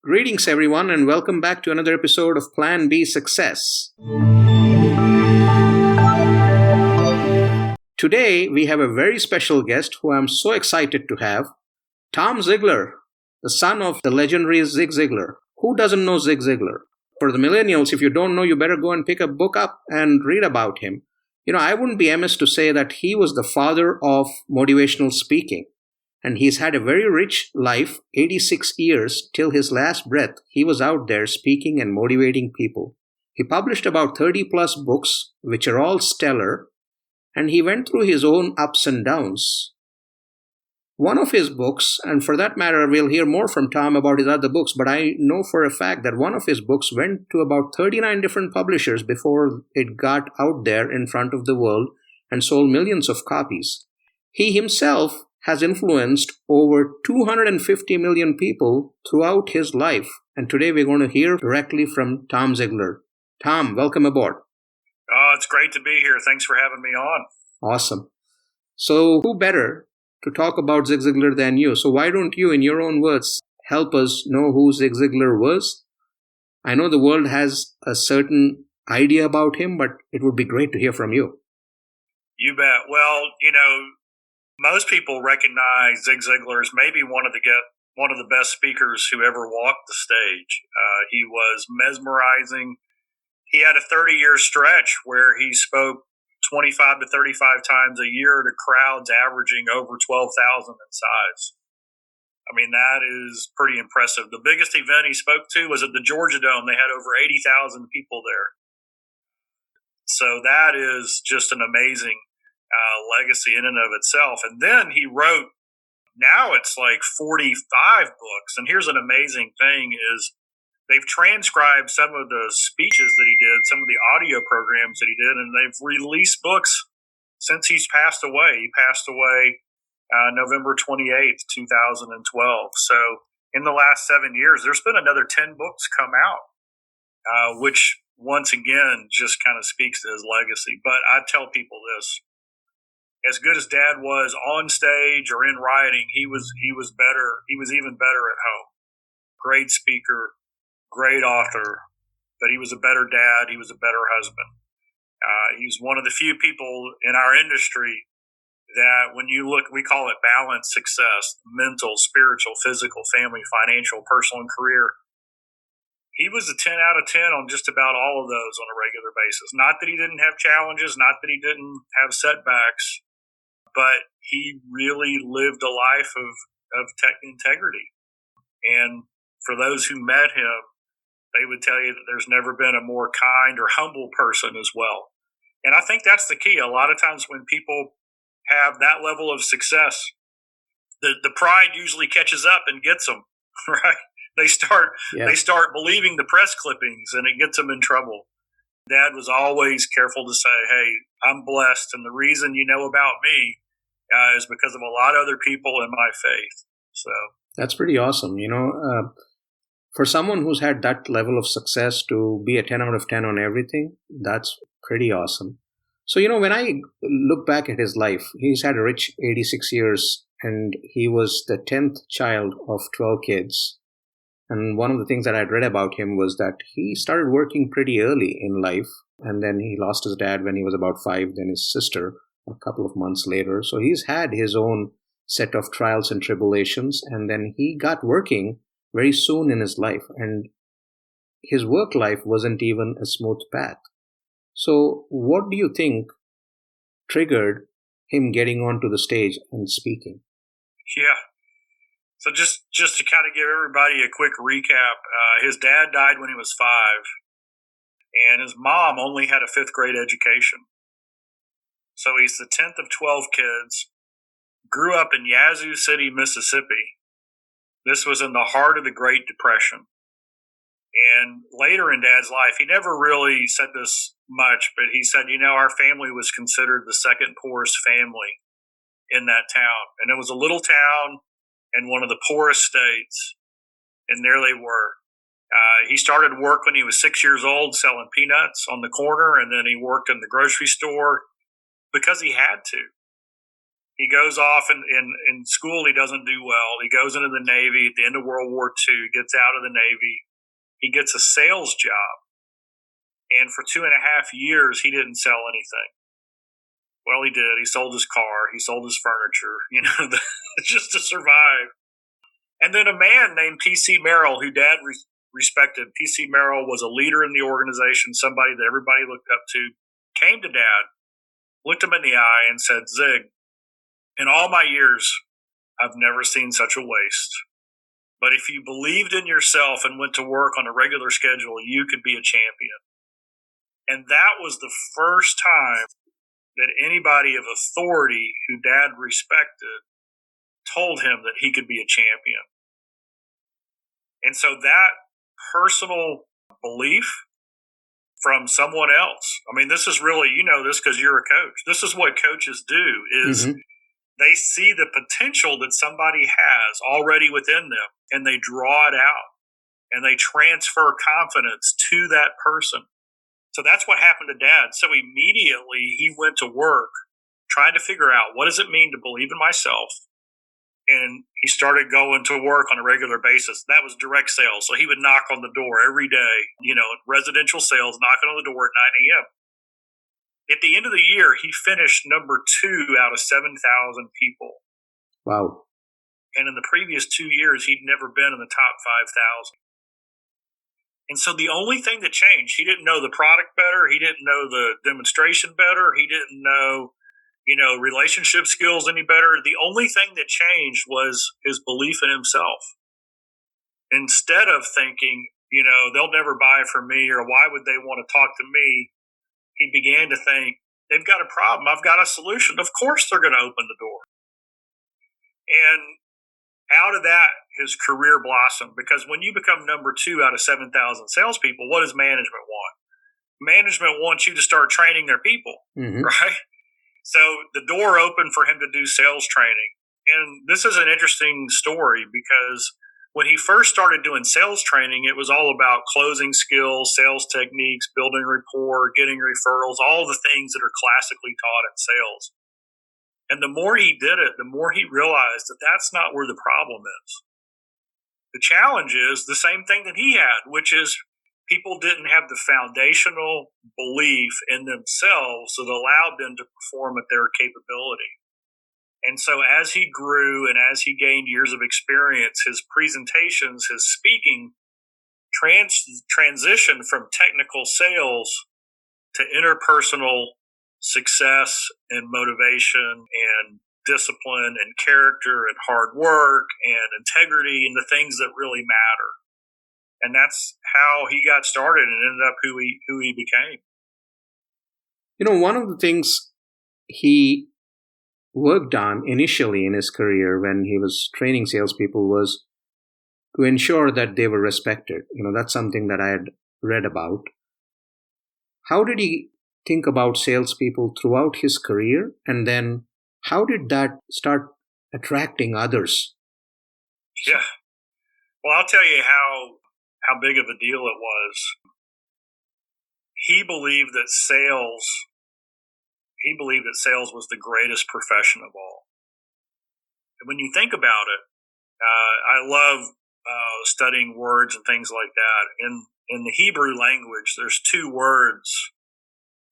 Greetings, everyone, and welcome back to another episode of Plan B Success. Today, we have a very special guest who I'm so excited to have, Tom Ziglar, the son of the legendary Zig Ziglar. Who doesn't know Zig Ziglar? For the millennials, if you don't know, you better go and pick a book up and read about him. I wouldn't be amiss to say that he was the father of motivational speaking. And he's had a very rich life, 86 years, till his last breath. He was out there speaking and motivating people. He published about 30 plus books, which are all stellar, and he went through his own ups and downs. One of his books, and for that matter, we'll hear more from Tom about his other books, but I know for a fact that one of his books went to about 39 different publishers before it got out there in front of the world and sold millions of copies. He himself has influenced over 250 million people throughout his life. And today we're going to hear directly from Tom Ziglar. Tom, welcome aboard. It's great to be here. Thanks for having me on. Awesome. So who better to talk about Zig Ziglar than you? So why don't you, in your own words, help us know who Zig Ziglar was? I know the world has a certain idea about him, but it would be great to hear from you. You bet. Well, most people recognize Zig Ziglar as maybe one of the best speakers who ever walked the stage. He was mesmerizing. He had a 30-year stretch where he spoke 25 to 35 times a year to crowds averaging over 12,000 in size. I mean, that is pretty impressive. The biggest event he spoke to was at the Georgia Dome. They had over 80,000 people there. So that is just an amazing legacy in and of itself. And then he wrote, now it's like 45 books. And here's an amazing thing is they've transcribed some of the speeches that he did, some of the audio programs that he did, and they've released books since he's passed away. He passed away November 28th, 2012. So in the last 7 years, there's been another 10 books come out, which once again just kind of speaks to his legacy. But I tell people this. As good as Dad was on stage or in writing, he was better. He was even better at home. Great speaker, great author, but he was a better dad. He was a better husband. He was one of the few people in our industry that when you look, we call it balanced success, mental, spiritual, physical, family, financial, personal, and career. He was a 10 out of 10 on just about all of those on a regular basis. Not that he didn't have challenges, not that he didn't have setbacks, but he really lived a life of integrity. And for those who met him, they would tell you that there's never been a more kind or humble person as well. And I think that's the key. A lot of times when people have that level of success, the pride usually catches up and gets them, right? They start believing the press clippings, and it gets them in trouble. Dad was always careful to say, hey, I'm blessed, and the reason you know about me is because of a lot of other people in my faith. So that's pretty awesome. For someone who's had that level of success to be a 10 out of 10 on everything, that's pretty awesome. So, when I look back at his life, he's had a rich 86 years, and he was the 10th child of 12 kids. And one of the things that I'd read about him was that he started working pretty early in life, and then he lost his dad when he was about 5, then his sister a couple of months later. So he's had his own set of trials and tribulations, and then he got working very soon in his life, and his work life wasn't even a smooth path. So what do you think triggered him getting onto the stage and speaking? Yeah. So just to kind of give everybody a quick recap, his dad died when he was 5, and his mom only had a 5th grade education. So he's the 10th of 12 kids, grew up in Yazoo City, Mississippi. This was in the heart of the Great Depression. And later in Dad's life, he never really said this much, but he said, our family was considered the second poorest family in that town. And it was a little town in one of the poorest states, and there they were. He started work when he was 6 years old selling peanuts on the corner, and then he worked in the grocery store because he had to. He goes off in school. He doesn't do well. He goes into the Navy at the end of World War II, gets out of the Navy. He gets a sales job. And for 2.5 years, he didn't sell anything. Well, he did. He sold his car. He sold his furniture, just to survive. And then a man named P.C. Merrill, who Dad respected. P.C. Merrill was a leader in the organization, somebody that everybody looked up to, came to Dad, looked him in the eye, and said, Zig, in all my years, I've never seen such a waste. But if you believed in yourself and went to work on a regular schedule, you could be a champion. And that was the first time that anybody of authority who Dad respected told him that he could be a champion. And so that personal belief from someone else, I mean, this is really, you know this because you're a coach. This is what coaches do is they see the potential that somebody has already within them, and they draw it out, and they transfer confidence to that person. So that's what happened to Dad. So immediately he went to work trying to figure out, what does it mean to believe in myself? And he started going to work on a regular basis. That was direct sales. So he would knock on the door every day, residential sales, knocking on the door at 9 a.m. At the end of the year, he finished number 2 out of 7,000 people. Wow. And in the previous 2 years, he'd never been in the top 5,000. And so the only thing that changed, he didn't know the product better. He didn't know the demonstration better. He didn't know, relationship skills any better. The only thing that changed was his belief in himself. Instead of thinking, they'll never buy from me, or why would they want to talk to me? He began to think, they've got a problem. I've got a solution. Of course they're going to open the door. And out of that, his career blossomed, because when you become number 2 out of 7,000 salespeople, what does management want? Management wants you to start training their people, right? So the door opened for him to do sales training. And this is an interesting story, because when he first started doing sales training, it was all about closing skills, sales techniques, building rapport, getting referrals, all the things that are classically taught in sales. And the more he did it, the more he realized that that's not where the problem is. The challenge is the same thing that he had, which is people didn't have the foundational belief in themselves that allowed them to perform at their capability. And so as he grew and as he gained years of experience, his presentations, his speaking transitioned from technical sales to interpersonal success and motivation and discipline and character and hard work and integrity and the things that really matter. And that's how he got started and ended up who he became. One of the things he worked on initially in his career when he was training salespeople was to ensure that they were respected. That's something that I had read about. How did he think about salespeople throughout his career? And then how did that start attracting others? Yeah. Well, I'll tell you how big of a deal it was. He believed that sales was the greatest profession of all. And when you think about it, I love studying words and things like that. In the Hebrew language, there's 2 words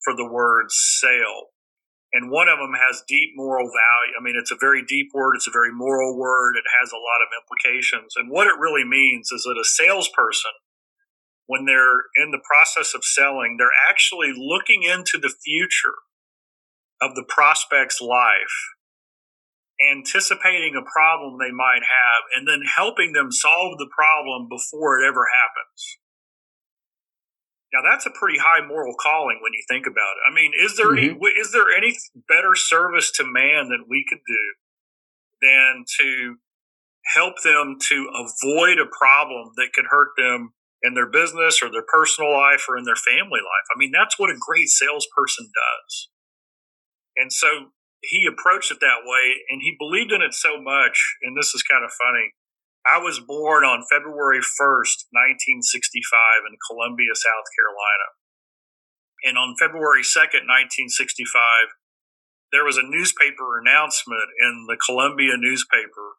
for the word sale. And one of them has deep moral value. I mean, it's a very deep word. It's a very moral word. It has a lot of implications. And what it really means is that a salesperson, when they're in the process of selling, they're actually looking into the future of the prospect's life, anticipating a problem they might have, and then helping them solve the problem before it ever happens. Now, that's a pretty high moral calling when you think about it. I mean, is there any better service to man that we could do than to help them to avoid a problem that could hurt them in their business or their personal life or in their family life? I mean, that's what a great salesperson does. And so he approached it that way, and he believed in it so much, and this is kind of funny. I was born on February 1st, 1965 in Columbia, South Carolina. And on February 2nd, 1965, there was a newspaper announcement in the Columbia newspaper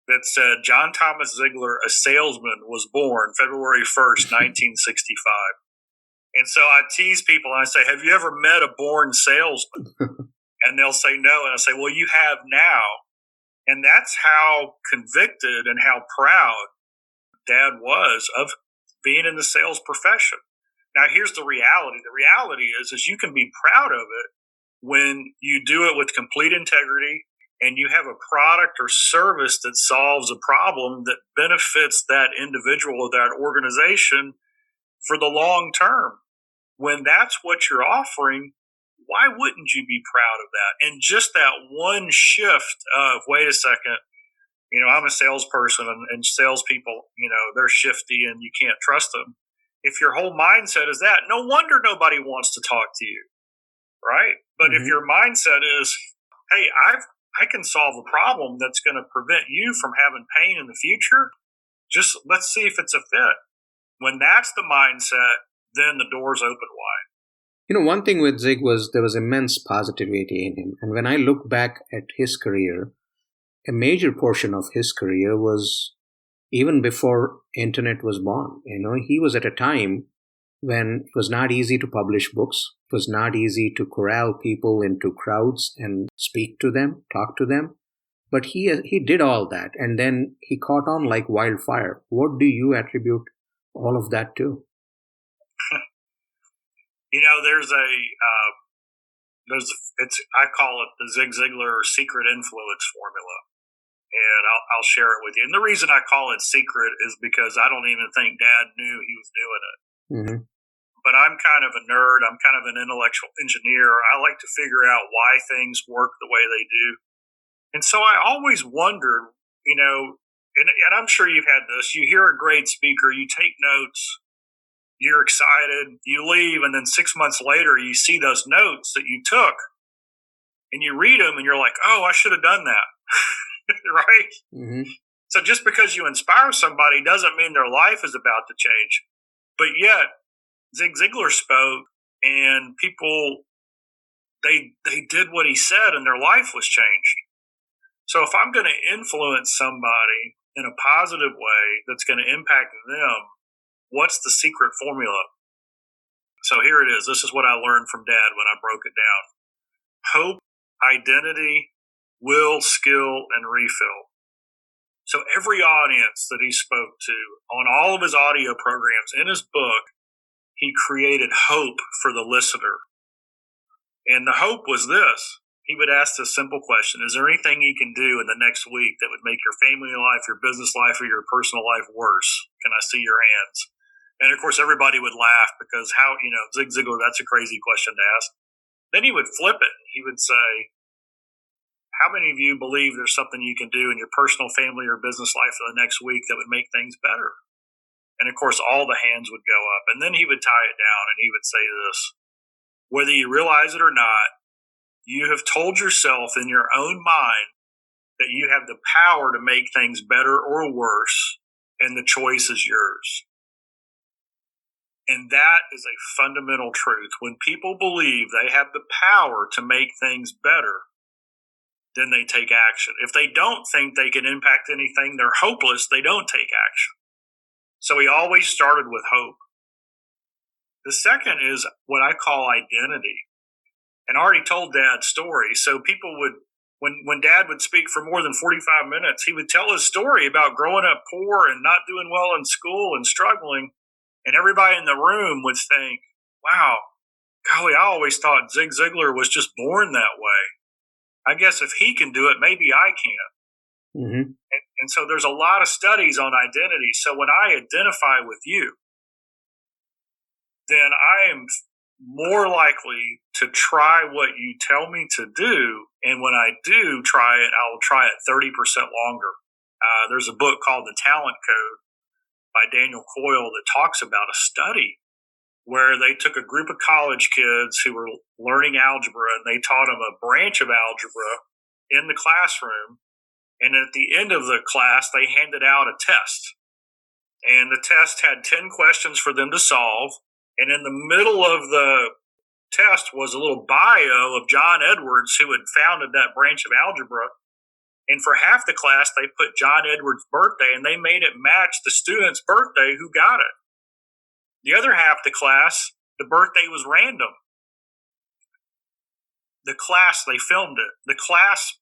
that said John Thomas Ziglar, a salesman, was born February 1st, 1965. And so I tease people and I say, have you ever met a born salesman? And they'll say no. And I say, well, you have now. And that's how convicted and how proud Dad was of being in the sales profession. Now, here's the reality. The reality is you can be proud of it when you do it with complete integrity and you have a product or service that solves a problem that benefits that individual or that organization for the long term. When that's what you're offering, why wouldn't you be proud of that? And just that one shift of, wait a second, I'm a salesperson and salespeople, they're shifty and you can't trust them. If your whole mindset is that, no wonder nobody wants to talk to you, right? But if your mindset is, hey, I can solve a problem that's going to prevent you from having pain in the future, just let's see if it's a fit. When that's the mindset, then the doors open wide. One thing with Zig was there was immense positivity in him. And when I look back at his career, a major portion of his career was even before internet was born. He was at a time when it was not easy to publish books. It was not easy to corral people into crowds and speak to them, talk to them. But he did all that, and then he caught on like wildfire. What do you attribute all of that to? I call it the Zig Ziglar secret influence formula. And I'll share it with you. And the reason I call it secret is because I don't even think Dad knew he was doing it. Mm-hmm. But I'm kind of a nerd. I'm kind of an intellectual engineer. I like to figure out why things work the way they do. And so I always wondered, and I'm sure you've had this. You hear a great speaker, you take notes, you're excited, you leave, and then 6 months later you see those notes that you took and you read them and you're like, oh, I should have done that. Right? Mm-hmm. So just because you inspire somebody doesn't mean their life is about to change. But yet, Zig Ziglar spoke and people, they did what he said and their life was changed. So if I'm going to influence somebody in a positive way that's going to impact them, what's the secret formula? So here it is. This is what I learned from Dad when I broke it down. Hope, identity, will, skill, and refill. So every audience that he spoke to on all of his audio programs in his book, he created hope for the listener. And the hope was this. He would ask this simple question: is there anything you can do in the next week that would make your family life, your business life, or your personal life worse? Can I see your hands? And of course, everybody would laugh because Zig Ziglar, that's a crazy question to ask. Then he would flip it. He would say, how many of you believe there's something you can do in your personal, family, or business life for the next week that would make things better? And of course, all the hands would go up. And then he would tie it down and he would say this: whether you realize it or not, you have told yourself in your own mind that you have the power to make things better or worse, and the choice is yours. And that is a fundamental truth. When people believe they have the power to make things better, then they take action. If they don't think they can impact anything, they're hopeless, they don't take action. So he always started with hope. The second is what I call identity. And I already told Dad's story. So people would, when Dad would speak for more than 45 minutes, he would tell his story about growing up poor and not doing well in school and struggling. And everybody in the room would think, wow, golly, I always thought Zig Ziglar was just born that way. I guess if he can do it, maybe I can. Mm-hmm. And so there's a lot of studies on identity. So when I identify with you, then I am more likely to try what you tell me to do. And when I do try it, I will try it 30% longer. There's a book called The Talent Code by Daniel Coyle that talks about a study where they took a group of college kids who were learning algebra and they taught them a branch of algebra in the classroom. And at the end of the class, they handed out a test. And the test had 10 questions for them to solve. And in the middle of the test was a little bio of John Edwards, who had founded that branch of algebra. And for half the class, they put John Edwards' birthday, and they made it match the student's birthday who got it. The other half of the class, the birthday was random. The class, they filmed it. The class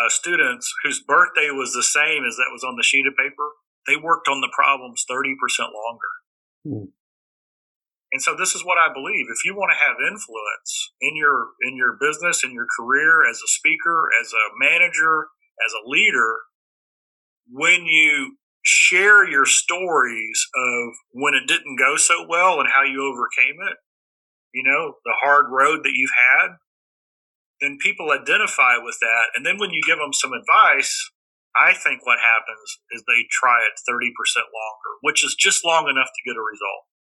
students whose birthday was the same as that was on the sheet of paper, they worked on the problems 30% longer. Mm. And so this is what I believe. If you want to have influence in your business, in your career, as a speaker, as a manager, as a leader, when you share your stories of when it didn't go so well and how you overcame it, the hard road that you've had, then people identify with that. And then when you give them some advice, I think what happens is they try it 30% longer, which is just long enough to get a result.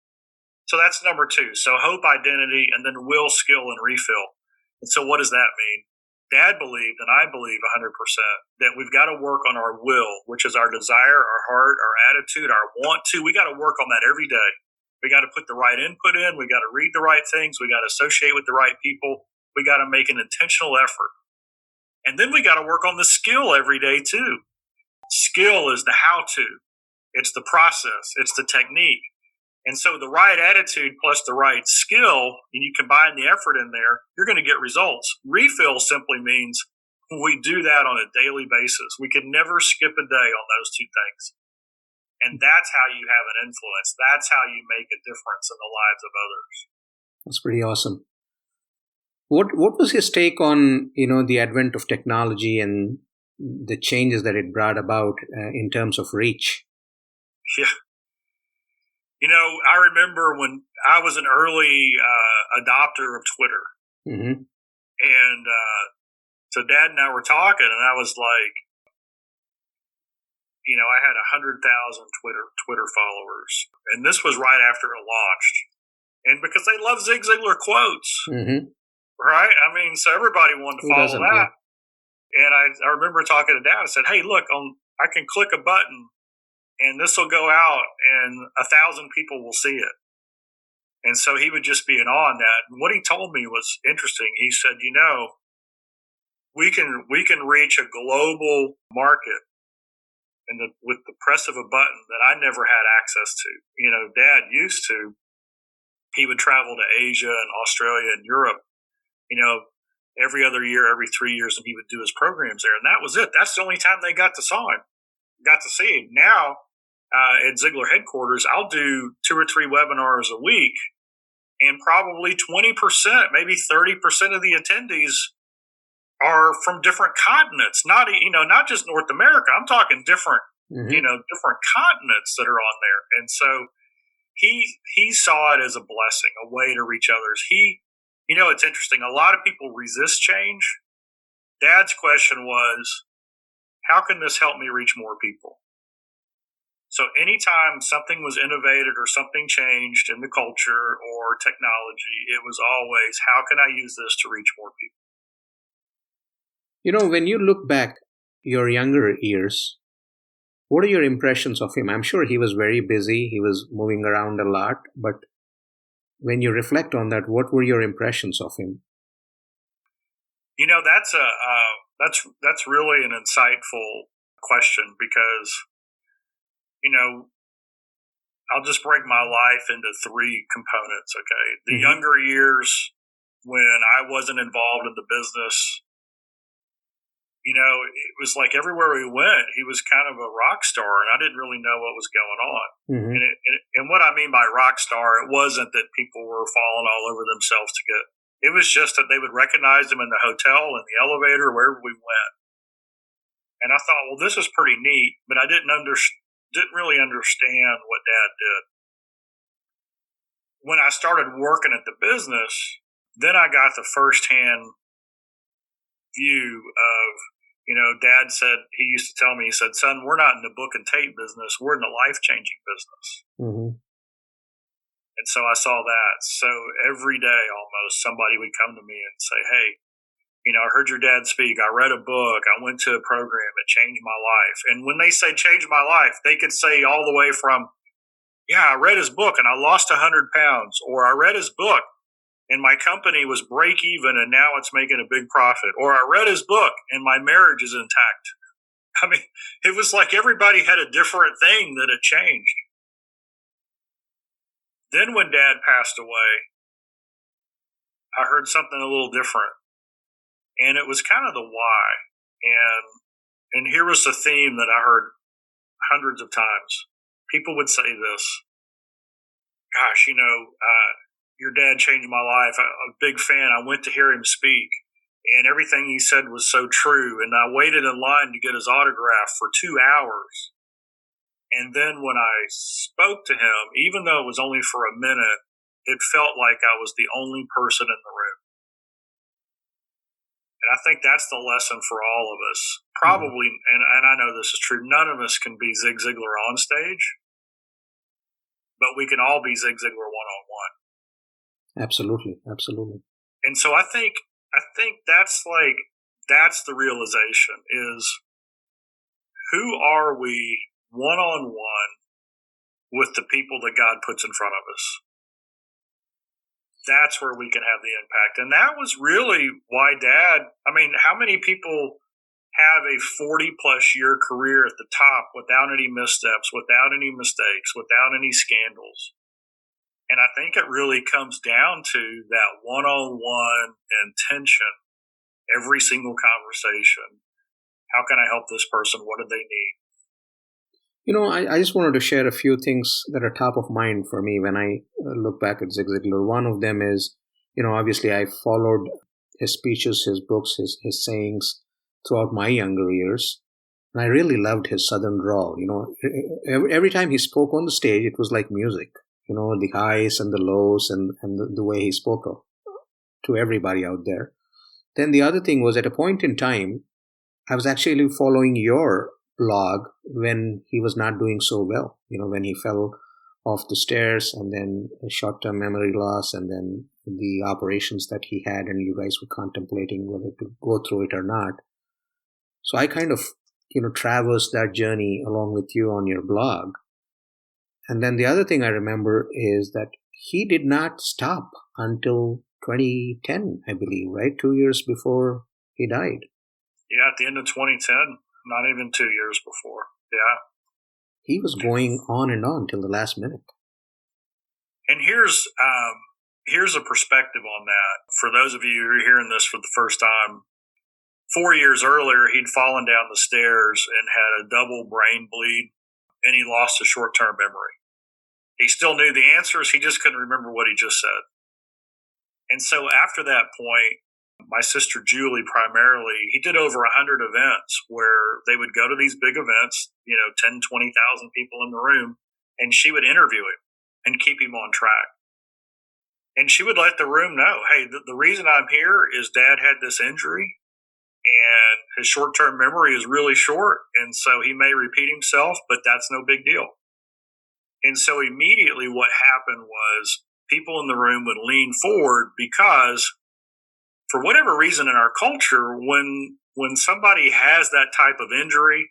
So that's number 2. So hope, identity, and then will, skill, and refill. And so what does that mean? Dad believed, and I believe 100%, that we've got to work on our will, which is our desire, our heart, our attitude, our want to. We got to work on that every day. We got to put the right input in. We got to read the right things. We got to associate with the right people. We got to make an intentional effort. And then we got to work on the skill every day too. Skill is the how-to. It's the process. It's the technique. And so the right attitude plus the right skill, and you combine the effort in there, you're going to get results. Refill simply means we do that on a daily basis. We can never skip a day on those two things. And that's how you have an influence. That's how you make a difference in the lives of others. That's pretty awesome. What was his take on, the advent of technology and the changes that it brought about in terms of reach? Yeah. I remember when I was an early adopter of Twitter. Mm-hmm. And so Dad and I were talking, and I was like, I had 100,000 Twitter followers. And this was right after it launched. And because they love Zig Ziglar quotes. Mm-hmm. Right? I mean, so everybody wanted to follow that. Yeah. And I remember talking to Dad. I said, hey, look, I can click a button and this will go out and 1,000 people will see it. And so he would just be in awe on that. And what he told me was interesting. He said, we can reach a global market with the press of a button that I never had access to. Dad used to. He would travel to Asia and Australia and Europe, every other year, every 3 years, and he would do his programs there. And that was it. That's the only time they got to see him. Now, at Ziglar headquarters, I'll do 2 or 3 webinars a week, and probably 20%, maybe 30% of the attendees are from different continents. Not just North America. I'm talking different, different continents that are on there. And so he saw it as a blessing, a way to reach others. It's interesting. A lot of people resist change. Dad's question was, how can this help me reach more people? So anytime something was innovated or something changed in the culture or technology, it was always, how can I use this to reach more people? When you look back your younger years, what are your impressions of him? I'm sure he was very busy. He was moving around a lot. But when you reflect on that, what were your impressions of him? That's really an insightful question because, I'll just break my life into 3 components. Okay. The younger years when I wasn't involved in the business, it was like everywhere we went, he was kind of a rock star, and I didn't really know what was going on. Mm-hmm. And what I mean by rock star, it wasn't that people were falling all over themselves to get. It was just that they would recognize him in the hotel, in the elevator, wherever we went. And I thought, well, this is pretty neat, but I didn't really understand what Dad did. When I started working at the business, then I got the firsthand view of, Dad said, he used to tell me, he said, son, we're not in the book and tape business. We're in the life-changing business. Mm-hmm. And so I saw that. So every day almost somebody would come to me and say, hey, I heard your dad speak. I read a book. I went to a program. It changed my life. And when they say change my life, they could say all the way from, yeah, I read his book and I lost 100 pounds, or I read his book and my company was break even and now it's making a big profit. Or I read his book and my marriage is intact. I mean, it was like everybody had a different thing that had changed. Then when Dad passed away, I heard something a little different. And it was kind of the why. And here was the theme that I heard hundreds of times. People would say this, gosh, your dad changed my life. I'm a big fan. I went to hear him speak, and everything he said was so true. And I waited in line to get his autograph for 2 hours. And then when I spoke to him, even though it was only for a minute, it felt like I was the only person in the room. And I think that's the lesson for all of us. Probably, and I know this is true, none of us can be Zig Ziglar on stage, but we can all be Zig Ziglar one-on-one. Absolutely. Absolutely. And so I think that's the realization is, who are we one-on-one with the people that God puts in front of us? That's where we can have the impact. And that was really why Dad, how many people have a 40-plus year career at the top without any missteps, without any mistakes, without any scandals? And I think it really comes down to that one-on-one intention, every single conversation. How can I help this person? What do they need? I just wanted to share a few things that are top of mind for me when I look back at Zig Ziglar. One of them is, obviously I followed his speeches, his books, his sayings throughout my younger years. And I really loved his Southern drawl. Every time he spoke on the stage, it was like music. The highs and the lows and the way he spoke to everybody out there. Then the other thing was, at a point in time, I was actually following your blog when he was not doing so well, when he fell off the stairs, and then short-term memory loss, and then the operations that he had, and you guys were contemplating whether to go through it or not. So I kind of, traversed that journey along with you on your blog. And then the other thing I remember is that he did not stop until 2010, I believe, right? 2 years before he died. Yeah, at the end of 2010. Not even 2 years before. Yeah. He was going on and on till the last minute. And here's a perspective on that. For those of you who are hearing this for the first time, 4 years earlier, he'd fallen down the stairs and had a double brain bleed, and he lost his short-term memory. He still knew the answers. He just couldn't remember what he just said. And so after that point, my sister Julie primarily, he did over 100 events where they would go to these big events, 10, 20,000 people in the room, and she would interview him and keep him on track. And she would let the room know, hey, the reason I'm here is Dad had this injury and his short-term memory is really short. And so he may repeat himself, but that's no big deal. And so immediately what happened was people in the room would lean forward, because for whatever reason in our culture, when somebody has that type of injury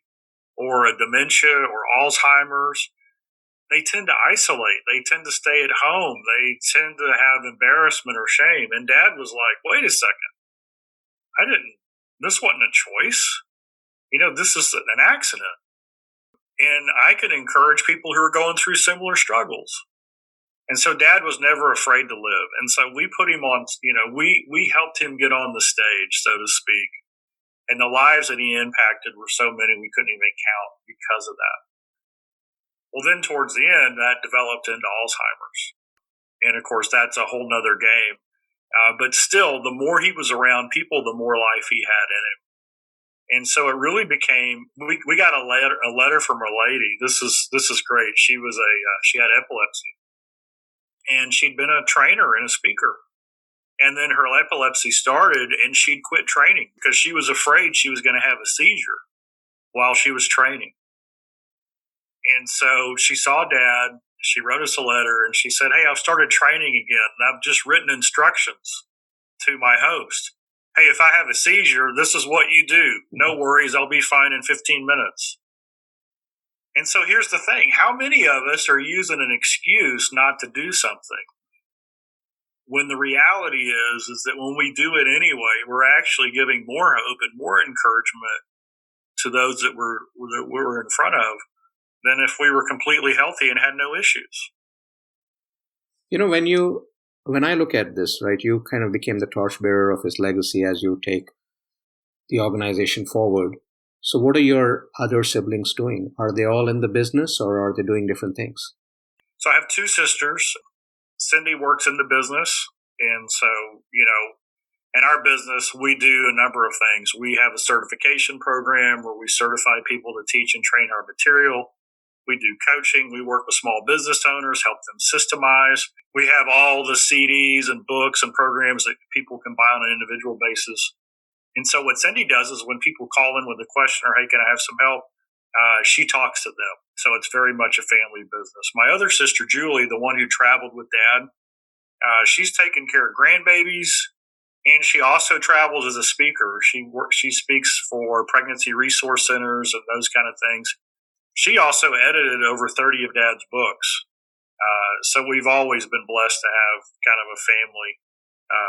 or a dementia or Alzheimer's, they tend to isolate. They tend to stay at home. They tend to have embarrassment or shame. And Dad was like, wait a second. This wasn't a choice. This is an accident. And I can encourage people who are going through similar struggles. And so Dad was never afraid to live. And so we put him on, we helped him get on the stage, so to speak. And the lives that he impacted were so many we couldn't even count because of that. Well, then towards the end, that developed into Alzheimer's. And of course, that's a whole nother game. But still, the more he was around people, the more life he had in him. And so it really became, we got a letter from a lady. This is great. She had epilepsy. And she'd been a trainer and a speaker. And then her epilepsy started and she'd quit training because she was afraid she was going to have a seizure while she was training. And so she saw Dad, she wrote us a letter, and she said, hey, I've started training again, and I've just written instructions to my host. Hey, if I have a seizure, this is what you do. No worries, I'll be fine in 15 minutes. And so here's the thing. How many of us are using an excuse not to do something? when the reality is that when we do it anyway, we're actually giving more hope and more encouragement to those that we're in front of than if we were completely healthy and had no issues. When I look at this, right, you kind of became the torchbearer of his legacy as you take the organization forward. So what are your other siblings doing? Are they all in the business or are they doing different things? So I have two sisters. Cindy works in the business. And so, in our business, we do a number of things. We have a certification program where we certify people to teach and train our material. We do coaching. We work with small business owners, help them systemize. We have all the CDs and books and programs that people can buy on an individual basis. And so what Cindy does is when people call in with a question or, hey, can I have some help? She talks to them. So it's very much a family business. My other sister, Julie, the one who traveled with Dad, she's taking care of grandbabies, and she also travels as a speaker. She speaks for pregnancy resource centers and those kind of things. She also edited over 30 of Dad's books. So we've always been blessed to have kind of a family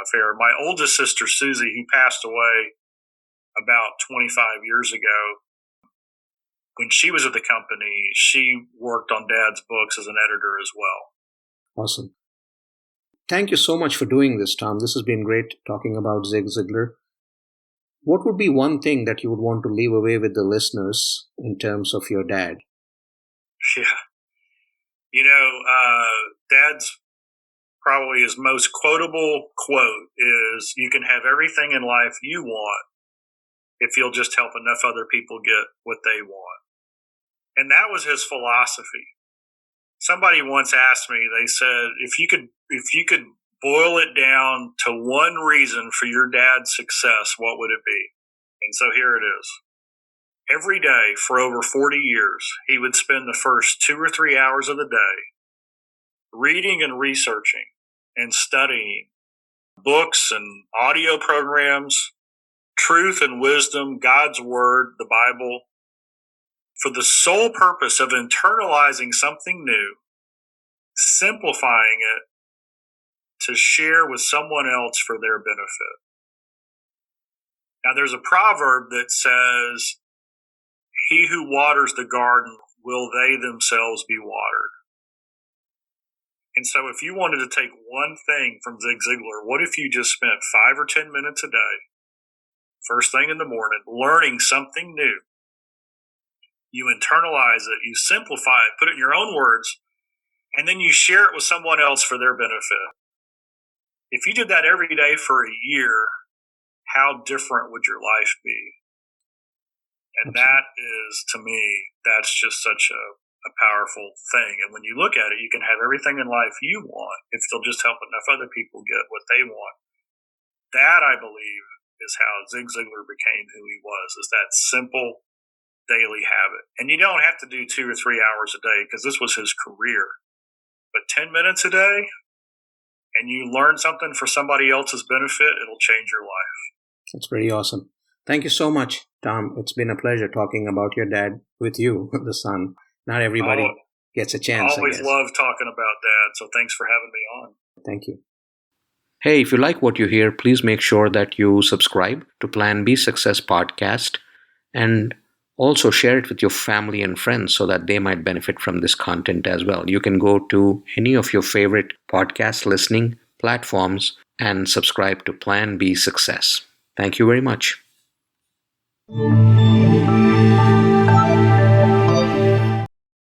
affair. My oldest sister, Susie, who passed away about 25 years ago, when she was at the company, she worked on Dad's books as an editor as well. Awesome. Thank you so much for doing this, Tom. This has been great talking about Zig Ziglar. What would be one thing that you would want to leave away with the listeners in terms of your dad? Yeah. Dad's probably his most quotable quote is, you can have everything in life you want if you'll just help enough other people get what they want. And that was his philosophy. Somebody once asked me, they said, if you could boil it down to one reason for your dad's success, what would it be? And so here it is. Every day for over 40 years, he would spend the first 2 or 3 hours of the day reading and researching and studying books and audio programs, truth and wisdom, God's word, the Bible, for the sole purpose of internalizing something new, simplifying it to share with someone else for their benefit. Now, there's a proverb that says, he who waters the garden, will they themselves be watered? And so if you wanted to take one thing from Zig Ziglar, what if you just spent 5 or 10 minutes a day, first thing in the morning, learning something new? You internalize it, you simplify it, put it in your own words, and then you share it with someone else for their benefit. If you did that every day for a year, how different would your life be? And that is, to me, that's just such a powerful thing. And when you look at it, you can have everything in life you want if you'll just help enough other people get what they want. That, I believe, is how Zig Ziglar became who he was, is that simple daily habit. And you don't have to do 2 or 3 hours a day because this was his career. But 10 minutes a day, and you learn something for somebody else's benefit, it'll change your life. That's pretty awesome. Thank you so much, Tom. It's been a pleasure talking about your dad with you, the son. Not everybody gets a chance. I always love talking about Dad, so thanks for having me on. Thank you. Hey, if you like what you hear, please make sure that you subscribe to Plan B Success Podcast and also share it with your family and friends so that they might benefit from this content as well. You can go to any of your favorite podcast listening platforms and subscribe to Plan B Success. Thank you very much.